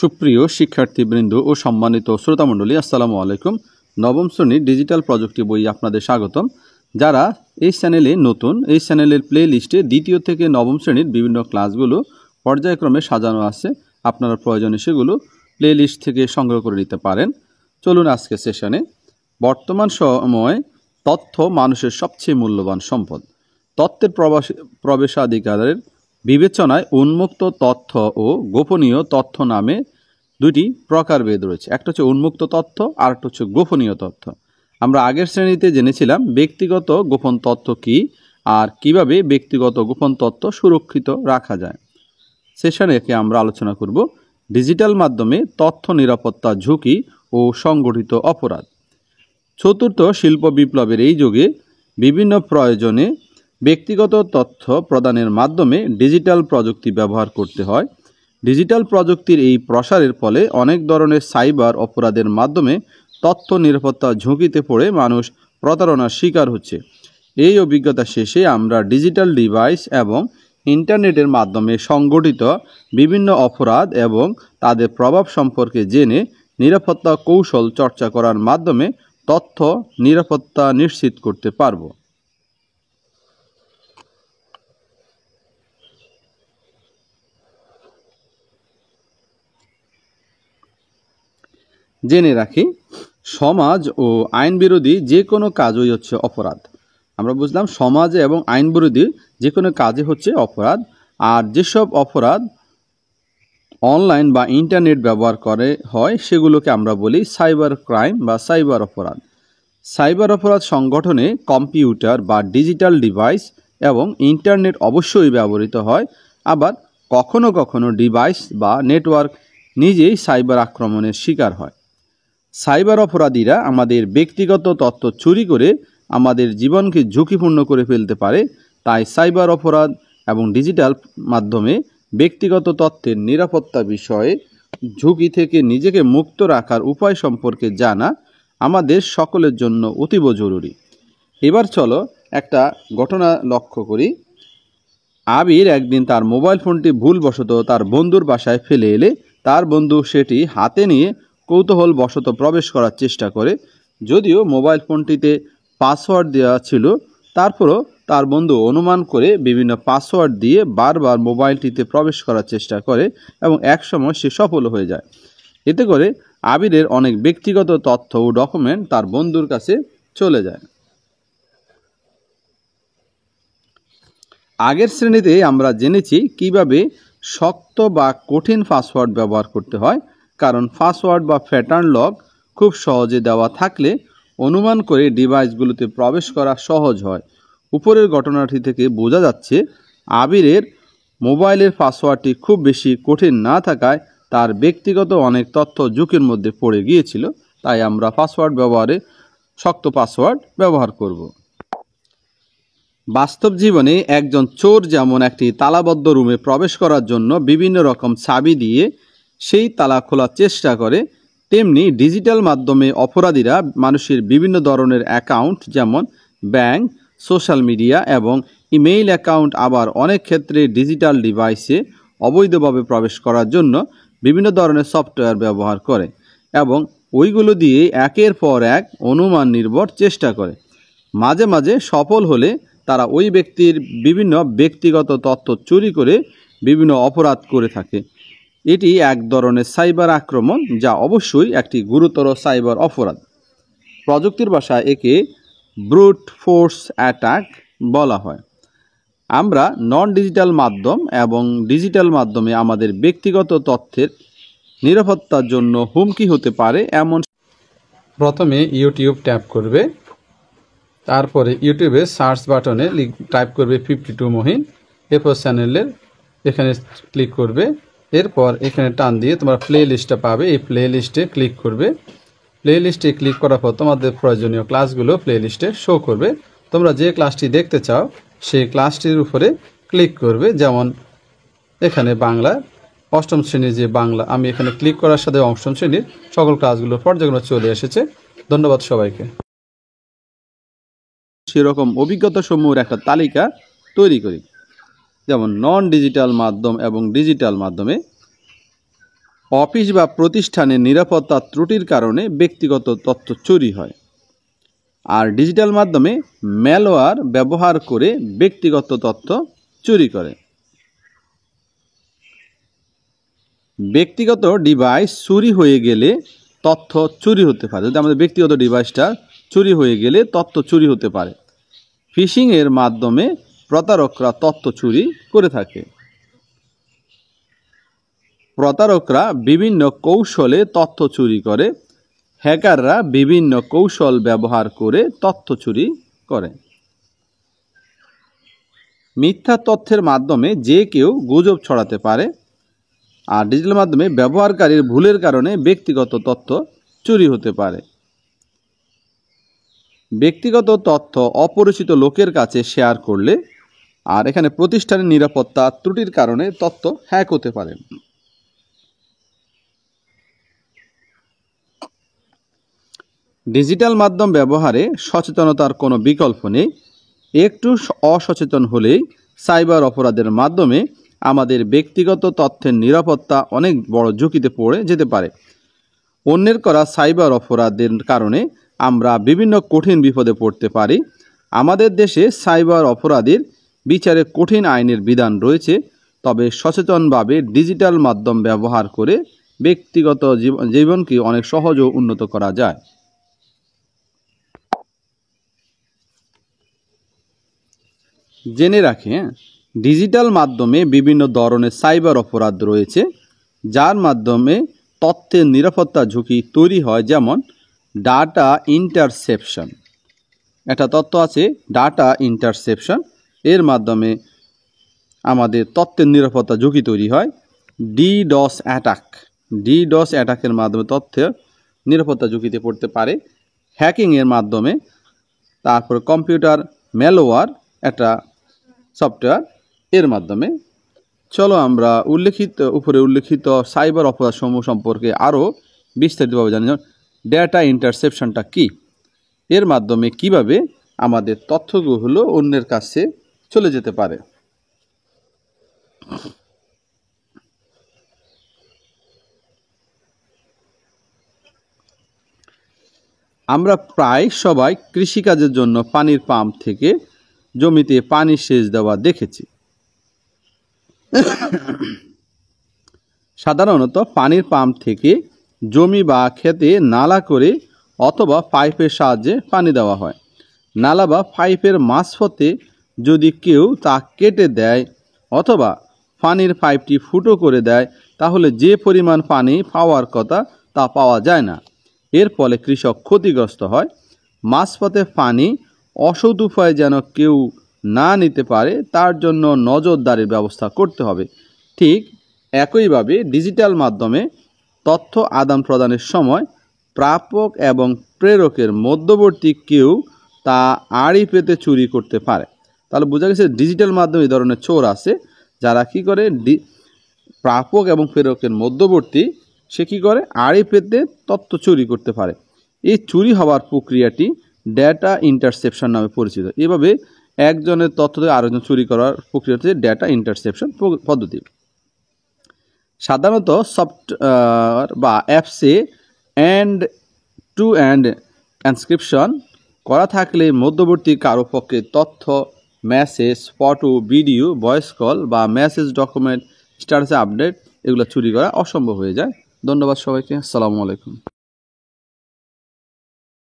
সুপ্রিয় শিক্ষার্থীবৃন্দ ও সম্মানিত শ্রোতামণ্ডলী, আসসালামু আলাইকুম। নবম শ্রেণীর ডিজিটাল প্রযুক্তি বই আপনাদের স্বাগতম। যারা এই চ্যানেলে নতুন, এই চ্যানেলের প্লে লিস্টে দ্বিতীয় থেকে নবম শ্রেণীর বিভিন্ন ক্লাসগুলো পর্যায়ক্রমে সাজানো আছে। আপনারা প্রয়োজনে সেগুলো প্লে লিস্ট থেকে সংগ্রহ করে নিতে পারেন। চলুন আজকে সেশনে বর্তমান সময়ে তথ্য মানুষের সবচেয়ে মূল্যবান সম্পদ। তথ্যের প্রবেশাধিকারের বিবেচনায় উন্মুক্ত তথ্য ও গোপনীয় তথ্য নামে দুটি প্রকারভেদ রয়েছে। একটা হচ্ছে উন্মুক্ত তথ্য, আর একটা হচ্ছে গোপনীয় তথ্য। আমরা আগের শ্রেণীতে জেনেছিলাম ব্যক্তিগত গোপন তথ্য কি আর কিভাবে ব্যক্তিগত গোপন তথ্য সুরক্ষিত রাখা যায়। সেশনে আমরা আলোচনা করব ডিজিটাল মাধ্যমে তথ্য নিরাপত্তা ঝুঁকি ও সংগঠিত অপরাধ। চতুর্থ শিল্প বিপ্লবের এই যুগে বিভিন্ন প্রয়োজনে ব্যক্তিগত তথ্য প্রদানের মাধ্যমে ডিজিটাল প্রযুক্তি ব্যবহার করতে হয়। ডিজিটাল প্রযুক্তির এই প্রসারের ফলে অনেক ধরনের সাইবার অপরাধের মাধ্যমে তথ্য নিরাপত্তা ঝুঁকিতে পড়ে মানুষ প্রতারণার শিকার হচ্ছে। এই অভিজ্ঞতা শেষে আমরা ডিজিটাল ডিভাইস এবং ইন্টারনেটের মাধ্যমে সংগঠিত বিভিন্ন অপরাধ এবং তাদের প্রভাব সম্পর্কে জেনে নিরাপত্তা কৌশল চর্চা করার মাধ্যমে তথ্য নিরাপত্তা নিশ্চিত করতে পারব। জেনে রাখি, সমাজ ও আইন বিরোধী যে কোনো কাজই হচ্ছে অপরাধ। আমরা বুঝলাম সমাজে এবং আইন বিরোধী যে কোনো কাজই হচ্ছে অপরাধ। আর যেসব অপরাধ অনলাইন বা ইন্টারনেট ব্যবহার করে হয় সেগুলোকে আমরা বলি সাইবার ক্রাইম বা সাইবার অপরাধ। সাইবার অপরাধ সংগঠনে কম্পিউটার বা ডিজিটাল ডিভাইস এবং ইন্টারনেট অবশ্যই ব্যবহৃত হয়। আবার কখনো কখনো ডিভাইস বা নেটওয়ার্ক নিজেই সাইবার আক্রমণের শিকার হয়। সাইবার অপরাধীরা আমাদের ব্যক্তিগত তথ্য চুরি করে আমাদের জীবনকে ঝুঁকিপূর্ণ করে ফেলতে পারে। তাই সাইবার অপরাধ এবং ডিজিটাল মাধ্যমে ব্যক্তিগত তথ্যের নিরাপত্তা বিষয়ে ঝুঁকি থেকে নিজেকে মুক্ত রাখার উপায় সম্পর্কে জানা আমাদের সকলের জন্য অতীব জরুরি। এবার চলো একটা ঘটনা লক্ষ্য করি। আবির একদিন তার মোবাইল ফোনটি ভুলবশত তার বন্ধুর বাসায় ফেলে এলে তার বন্ধু সেটি হাতে নিয়ে কৌতূহলবশত প্রবেশ করার চেষ্টা করে। যদিও মোবাইল ফোনটিতে পাসওয়ার্ড দেওয়া ছিল, তারপরও তার বন্ধু অনুমান করে বিভিন্ন পাসওয়ার্ড দিয়ে বারবার মোবাইলটিতে প্রবেশ করার চেষ্টা করে এবং একসময় সে সফল হয়ে যায়। এতে করে আবিরের অনেক ব্যক্তিগত তথ্য ও ডকুমেন্ট তার বন্ধুর কাছে চলে যায়। আগের শ্রেণীতে আমরা জেনেছি কিভাবে শক্ত বা কঠিন পাসওয়ার্ড ব্যবহার করতে হয়। কারণ পাসওয়ার্ড বা প্যাটার্ন লক খুব সহজে দেওয়া থাকলে অনুমান করে ডিভাইসগুলোতে প্রবেশ করা সহজ হয়। উপরের ঘটনাটি থেকে বোঝা যাচ্ছে আবিরের মোবাইলের পাসওয়ার্ডটি খুব বেশি কঠিন না থাকায় তার ব্যক্তিগত অনেক তথ্য ঝুঁকির মধ্যে পড়ে গিয়েছিল। তাই আমরা পাসওয়ার্ড ব্যবহারে শক্ত পাসওয়ার্ড ব্যবহার করব। বাস্তব জীবনে একজন চোর যেমন একটি তালাবদ্ধ রুমে প্রবেশ করার জন্য বিভিন্ন রকম চাবি দিয়ে সেই তালা খোলার চেষ্টা করে, তেমনি ডিজিটাল মাধ্যমে অপরাধীরা মানুষের বিভিন্ন ধরনের অ্যাকাউন্ট যেমন ব্যাংক, সোশ্যাল মিডিয়া এবং ইমেইল অ্যাকাউন্ট, আবার অনেক ক্ষেত্রে ডিজিটাল ডিভাইসে অবৈধভাবে প্রবেশ করার জন্য বিভিন্ন ধরনের সফটওয়্যার ব্যবহার করে এবং ওইগুলো দিয়ে একের পর এক অনুমান নির্ভর চেষ্টা করে। মাঝে মাঝে সফল হলে তারা ওই ব্যক্তির বিভিন্ন ব্যক্তিগত তথ্য চুরি করে বিভিন্ন অপরাধ করে থাকে। এটি এক ধরনের সাইবার আক্রমণ, যা অবশ্যই একটি গুরুতর সাইবার অপরাধ। প্রযুক্তির ভাষায় একে ব্রুট ফোর্স অ্যাটাক বলা হয়। আমরা নন ডিজিটাল মাধ্যম এবং ডিজিটাল মাধ্যমে আমাদের ব্যক্তিগত তথ্যের নিরাপত্তার জন্য হুমকি হতে পারে এমন। প্রথমে ইউটিউব ট্যাপ করবে, তারপরে ইউটিউবে সার্চ বাটনে টাইপ করবে 52 মহিন, এরপর চ্যানেলের এখানে ক্লিক করবে। এরপর এখানে টান দিয়ে তোমরা প্লে লিস্টটা পাবে, এই প্লে লিস্টে ক্লিক করবে। প্লে লিস্টে ক্লিক করার পর তোমাদের প্রয়োজনীয় ক্লাসগুলো প্লে লিস্টে শো করবে। তোমরা যে ক্লাসটি দেখতে চাও সেই ক্লাসটির উপরে ক্লিক করবে। যেমন এখানে বাংলা অষ্টম শ্রেণীর যে বাংলা, আমি এখানে ক্লিক করার সাথে অষ্টম শ্রেণীর সকল ক্লাসগুলো পর্যায়ক্রমে চলে এসেছে। ধন্যবাদ সবাইকে। সেরকম অভিজ্ঞতা সমূহের একটা তালিকা তৈরি করি, যেমন নন ডিজিটাল মাধ্যম এবং ডিজিটাল মাধ্যমে। অফিস বা প্রতিষ্ঠানের নিরাপত্তা ত্রুটির কারণে ব্যক্তিগত তথ্য চুরি হয়। আর ডিজিটাল মাধ্যমে ম্যালওয়্যার ব্যবহার করে ব্যক্তিগত তথ্য চুরি করে। ব্যক্তিগত ডিভাইস চুরি হয়ে গেলে তথ্য চুরি হতে পারে। যদি আমাদের ব্যক্তিগত ডিভাইসটা চুরি হয়ে গেলে তথ্য চুরি হতে পারে। ফিশিংয়ের মাধ্যমে প্রতারকরা তথ্য চুরি করে থাকে। প্রতারকরা বিভিন্ন কৌশলে তথ্য চুরি করে। হ্যাকাররা বিভিন্ন কৌশল ব্যবহার করে তথ্য চুরি করে। মিথ্যা তথ্যের মাধ্যমে যে কেউ গুজব ছড়াতে পারে। আর ডিজিটাল মাধ্যমে ব্যবহারকারীর ভুলের কারণে ব্যক্তিগত তথ্য চুরি হতে পারে। ব্যক্তিগত তথ্য অপরিচিত লোকের কাছে শেয়ার করলে, আর এখানে প্রতিষ্ঠানের নিরাপত্তা ত্রুটির কারণে তথ্য হ্যাক হতে পারে। ডিজিটাল মাধ্যম ব্যবহারে সচেতনতার কোনো বিকল্প নেই। একটু অসচেতন হলেই সাইবার অপরাধের মাধ্যমে আমাদের ব্যক্তিগত তথ্যের নিরাপত্তা অনেক বড় ঝুঁকিতে পড়ে যেতে পারে। অন্যের করা সাইবার অপরাধের কারণে আমরা বিভিন্ন কঠিন বিপদে পড়তে পারি। আমাদের দেশে সাইবার অপরাধীর বিচারে কঠিন আইনের বিধান রয়েছে, তবে সচেতনভাবে ডিজিটাল মাধ্যম ব্যবহার করে ব্যক্তিগত জীবনকে অনেক সহজ ও উন্নত করা যায়। জেনে রাখে, ডিজিটাল মাধ্যমে বিভিন্ন ধরনের সাইবার অপরাধ রয়েছে, যার মাধ্যমে তথ্যের নিরাপত্তা ঝুঁকি তৈরি হয়। যেমন ডাটা ইন্টারসেপশন, একটা তথ্য আছে ডাটা ইন্টারসেপশন, এর মাধ্যমে আমাদের তথ্যের নিরাপত্তা ঝুঁকি তৈরি হয়। ডিডস অ্যাটাকের মাধ্যমে তথ্যের নিরাপত্তা ঝুঁকিতে পড়তে পারে। হ্যাকিংয়ের মাধ্যমে, তারপর কম্পিউটার ম্যালওয়্যার একটা সফটওয়্যার, এর মাধ্যমে। চলো আমরা উপরে উল্লেখিত সাইবার অপরাধসমূহ সম্পর্কে আরও বিস্তারিতভাবে জানি। ডেটা ইন্টারসেপশনটা কি, এর মাধ্যমে কিভাবে আমাদের তথ্যগুলো অন্যের কাছে চলে যেতে পারে। আমরা প্রায় সবাই কৃষিকাজের জন্য পানির পাম্প থেকে জমিতে পানি সেচ দেওয়া দেখেছি। সাধারণত পানির পাম্প থেকে জমি বা ক্ষেতে নালা করে অথবা পাইপের সাহায্যে পানি দেওয়া হয়। নালা বা পাইপের মাঝপথে যদি কেউ তা কেটে দেয় অথবা পানির পাইপটি ফুটো করে দেয়, তাহলে যে পরিমাণ পানি পাওয়ার কথা তা পাওয়া যায় না। এর ফলে কৃষক ক্ষতিগ্রস্ত হয়। মাঝপথে পানি অসৎ উপায়ে যেন কেউ না নিতে পারে, তার জন্য নজরদারির ব্যবস্থা করতে হবে। ঠিক একইভাবে ডিজিটাল মাধ্যমে তথ্য আদান প্রদানের সময় প্রাপক এবং প্রেরকের মধ্যবর্তী কেউ তা আড়ি পেতে চুরি করতে পারে। তাহলে বোঝা গেছে ডিজিটাল মাধ্যমে এই ধরনের চোর আছে যারা কি করে, প্রাপক এবং প্রেরকের মধ্যবর্তী সে কি করে, আড়ি পেতে তথ্য চুরি করতে পারে। এই চুরি হওয়ার প্রক্রিয়াটি ডেটা ইন্টারসেপশন নামে পরিচিত। এভাবে একজনের তথ্য থেকে আরেকজন চুরি করার প্রক্রিয়া হচ্ছে ডেটা ইন্টারসেপশন পদ্ধতি। সাধারণত সফটওয়্যার বা অ্যাপসে এন্ড টু এন্ড এনক্রিপশন করা থাকলে মধ্যবর্তী কারো পক্ষে তথ্য, message, photo, video, voice call বা মেসেজ, ডকুমেন্ট, স্ট্যাটাস আপডেট এগুলো চুরি করা অসম্ভব হয়ে যায়। ধন্যবাদ সবাইকে। আসসালামু আলাইকুম।